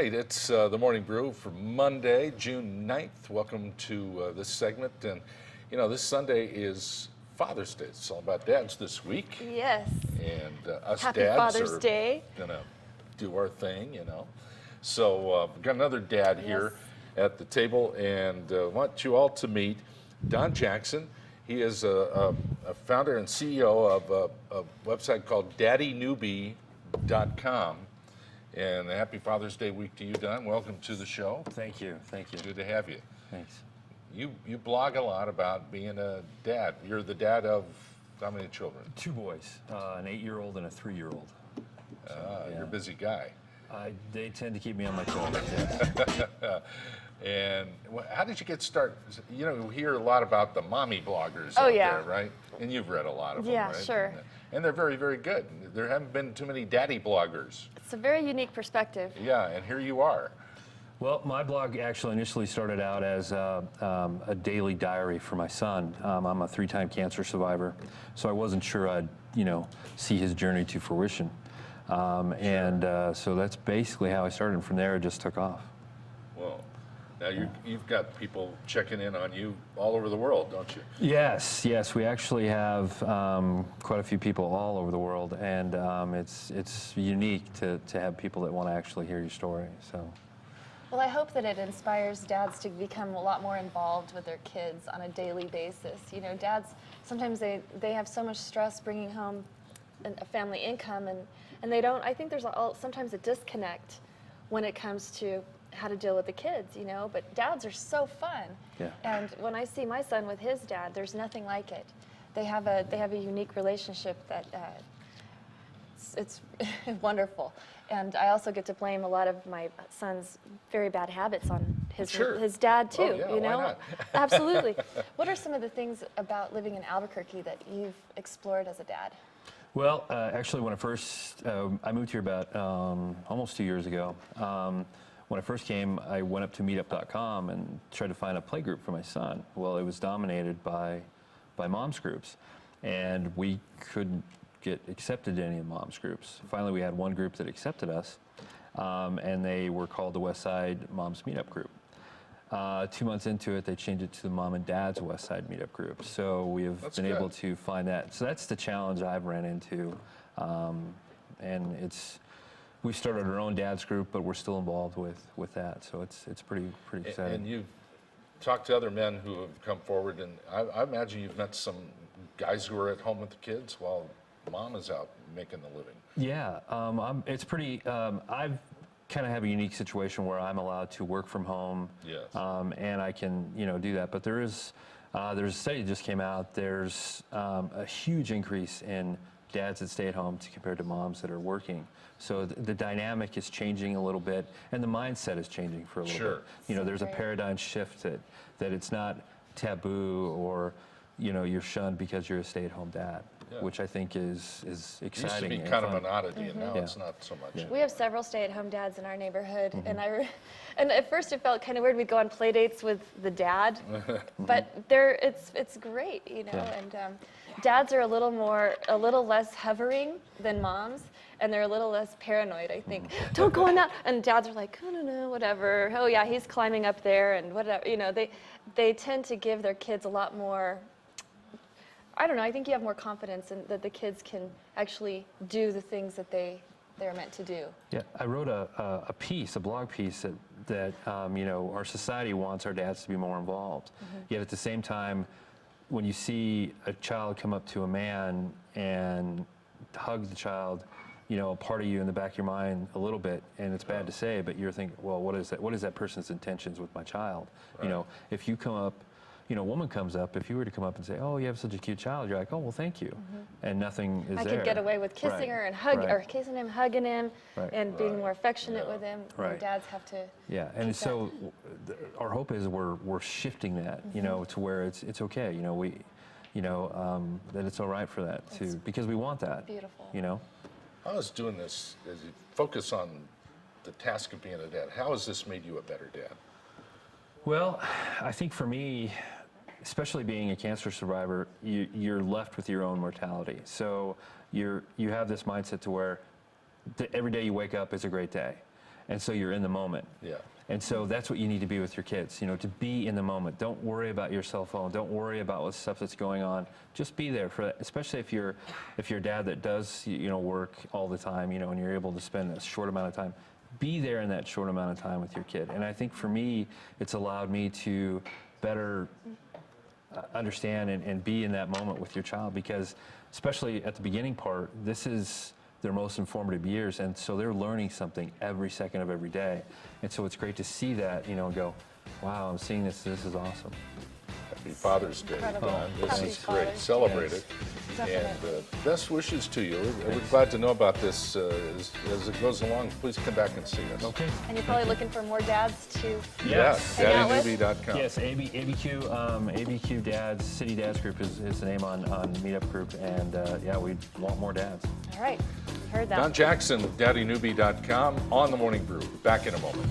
right, it's the Morning Brew for Monday, June 9th. Welcome to this segment. And, you know, this Sunday is Father's Day. It's all about dads this week. Yes. And us Happy dads Father's are Day. going to do our thing, you know. So we've got another dad here at the table, and I want you all to meet Don Jackson. He is a founder and CEO of a website called daddynewbie.com. And happy Father's Day week to you, Don. Welcome to the show. Thank you. Thank you. Good to have you. Thanks. You blog a lot about being a dad. You're the dad of how many children? 2 boys, an 8-year-old and a 3-year-old. You're a busy guy. They tend to keep me on my toes. Yes. And how did you get started? You know, we hear a lot about the mommy bloggers Oh, out yeah. there, right? And you've read a lot of them, Yeah, right? sure. And they're very, very good. There haven't been too many daddy bloggers. It's a very unique perspective. Yeah, and here you are. Well, my blog actually initially started out as a daily diary for my son. I'm a 3-time cancer survivor, so I wasn't sure I'd, see his journey to fruition. So that's basically how I started. And from there, it just took off. Well, now you've got people checking in on you all over the world, don't you? Yes, we actually have quite a few people all over the world, and it's unique to have people that want to actually hear your story. So. Well, I hope that it inspires dads to become a lot more involved with their kids on a daily basis. You know, dads, sometimes they have so much stress bringing home a family income, and they don't, I think there's sometimes a disconnect when it comes to how to deal with the kids, but dads are so fun. Yeah. And when I see my son with his dad, there's nothing like it. They have a unique relationship that it's wonderful. And I also get to blame a lot of my son's very bad habits on his dad too. Oh, yeah, Why not? Absolutely. What are some of the things about living in Albuquerque that you've explored as a dad? Well, actually, when I moved here about almost 2 years ago. When I first came, I went up to meetup.com and tried to find a play group for my son. Well, it was dominated by moms groups, and we couldn't get accepted in any of the moms groups. Finally, we had one group that accepted us, and they were called the West Side Moms Meetup Group. 2 months into it, they changed it to the Mom and Dad's West Side Meetup Group. So we have been able to find that. So that's the challenge I've ran into, and we started our own dad's group, but we're still involved with that. So it's pretty exciting. And you've talked to other men who have come forward, and I imagine you've met some guys who are at home with the kids while mom is out making the living. Yeah, it's pretty. I've kind of have a unique situation where I'm allowed to work from home. Yes. And I can do that. But there's a study that just came out. There's a huge increase in dads that stay at home compared to moms that are working. So the dynamic is changing a little bit, and the mindset is changing for a little bit. There's a paradigm shift that it's not taboo or you're shunned because you're a stay-at-home dad, which I think is exciting. It used to be kind of an oddity, and now it's not so much. Yeah. We have several stay-at-home dads in our neighborhood, and at first it felt kind of weird. We'd go on play dates with the dad, but it's great, And dads are a little less hovering than moms, and they're a little less paranoid, I think. Don't go on that. And dads are like, I don't know, whatever. Oh yeah, he's climbing up there, and whatever. They tend to give their kids a lot more. I don't know. I think you have more confidence in that the kids can actually do the things that they're meant to do. Yeah, I wrote a blog piece that our society wants our dads to be more involved. Yet at the same time, when you see a child come up to a man and hug the child, a part of you in the back of your mind a little bit, and it's bad to say, but you're thinking, well, what is that person's intentions with my child? Right. If you come up, a woman comes up, if you were to come up and say, oh, you have such a cute child, you're like, oh, well, thank you. And nothing is there. I could get away with kissing her and or kissing him, hugging him, and being more affectionate with him. Right. Dads have to. Yeah, and so our hope is we're shifting that, to where it's okay. That it's all right for that too, because we want that. Beautiful. I was doing this as you focus on the task of being a dad. How has this made you a better dad? Well, I think for me, especially being a cancer survivor, you're left with your own mortality. So you have this mindset to where every day you wake up is a great day. and so you're in the moment. Yeah. And so that's what you need to be with your kids, you know, to be in the moment. Don't worry about your cell phone. Don't worry about what stuff that's going on. Just be there for, especially if you're a dad that does, you know, work all the time, you know, and you're able to spend a short amount of time. Be there in that short amount of time with your kid. And I think for me, it's allowed me to better understand and be in that moment with your child, because especially at the beginning part, this is their most informative years, and so they're learning something every second of every day. And so it's great to see that, you know, and go, wow, I'm seeing this is awesome. Happy Father's Day, Incredible. Don. This Happy is great. Father's Celebrate Day. it. Definitely. And best wishes to you. We're glad to know about this as it goes along. Please come back and see us. Okay. And you're probably looking for more dads to Yes, Hang out with? daddynewbie.com. Yes, ABQ Dads, City Dads Group is the name on Meetup Group, and yeah, we want more dads. All right, you heard that. Don Jackson with daddynewbie.com on the Morning Brew. Back in a moment.